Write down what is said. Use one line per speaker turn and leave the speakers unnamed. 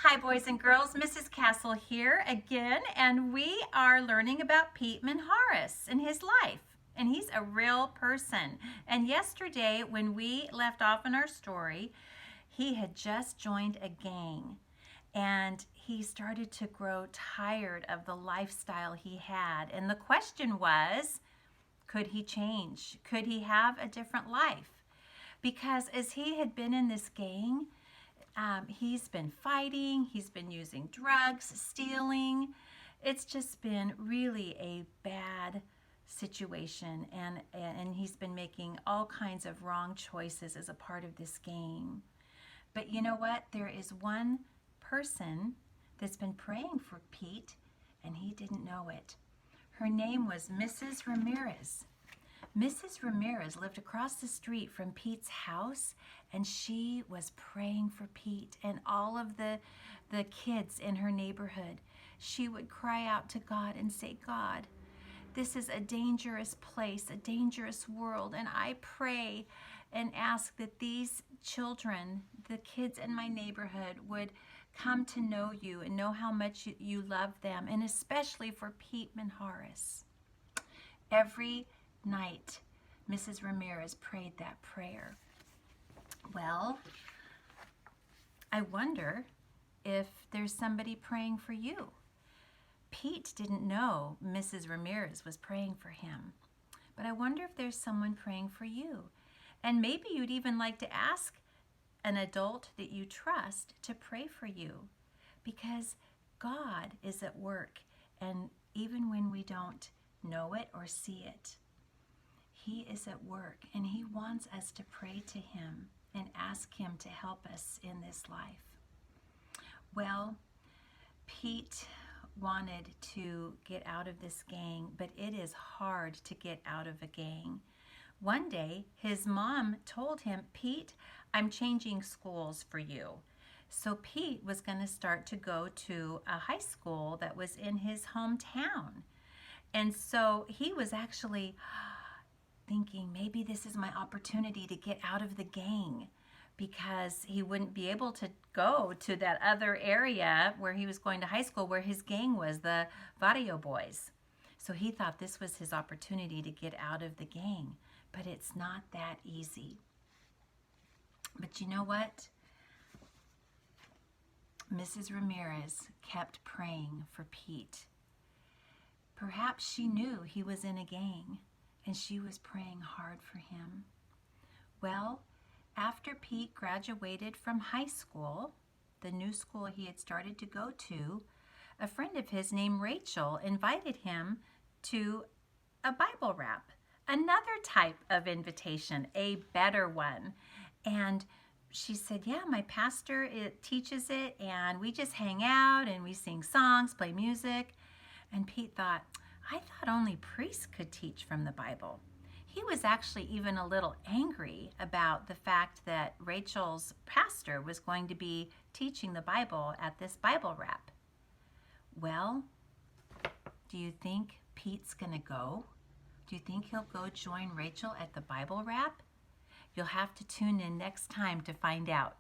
Hi boys and girls, Mrs. Castle here again, and we are learning about Pete Menjares and his life. And he's a real person. And yesterday when we left off in our story, he had just joined a gang and he started to grow tired of the lifestyle he had. And the question was, could he change? Could he have a different life? Because as he had been in this gang, he's been fighting, he's been using drugs, stealing. It's just been really a bad situation, and he's been making all kinds of wrong choices as a part of this game. But you know what? There is one person that's been praying for Pete, and he didn't know it. Her name was Mrs. Ramirez. Mrs. Ramirez lived across the street from Pete's house, and she was praying for Pete and all of the kids in her neighborhood. She would cry out to God and say, God, this is a dangerous place, a dangerous world, and I pray and ask that these children, the kids in my neighborhood, would come to know you and know how much you love them, and especially for Pete Menjares. Every night, Mrs. Ramirez prayed that prayer. Well, I wonder if there's somebody praying for you. Pete didn't know Mrs. Ramirez was praying for him, but I wonder if there's someone praying for you. And maybe you'd even like to ask an adult that you trust to pray for you, because God is at work, and even when we don't know it or see it, He is at work, and He wants us to pray to Him and ask Him to help us in this life. Well, Pete wanted to get out of this gang, but it is hard to get out of a gang. One day, his mom told him, Pete, I'm changing schools for you. So Pete was going to start to go to a high school that was in his hometown. And so he was actually thinking, maybe this is my opportunity to get out of the gang, because he wouldn't be able to go to that other area where he was going to high school, where his gang was, the Barrio Boys. So he thought this was his opportunity to get out of the gang, but it's not that easy. But you know what? Mrs. Ramirez kept praying for Pete. Perhaps she knew he was in a gang, and she was praying hard for him. Well, after Pete graduated from high school, the new school he had started to go to, a friend of his named Rachel invited him to a Bible wrap, another type of invitation, a better one. And she said, yeah, my pastor teaches it, and we just hang out and we sing songs, play music. And Pete thought, I thought only priests could teach from the Bible. He was actually even a little angry about the fact that Rachel's pastor was going to be teaching the Bible at this Bible wrap. Well, do you think Pete's going to go? Do you think he'll go join Rachel at the Bible wrap? You'll have to tune in next time to find out.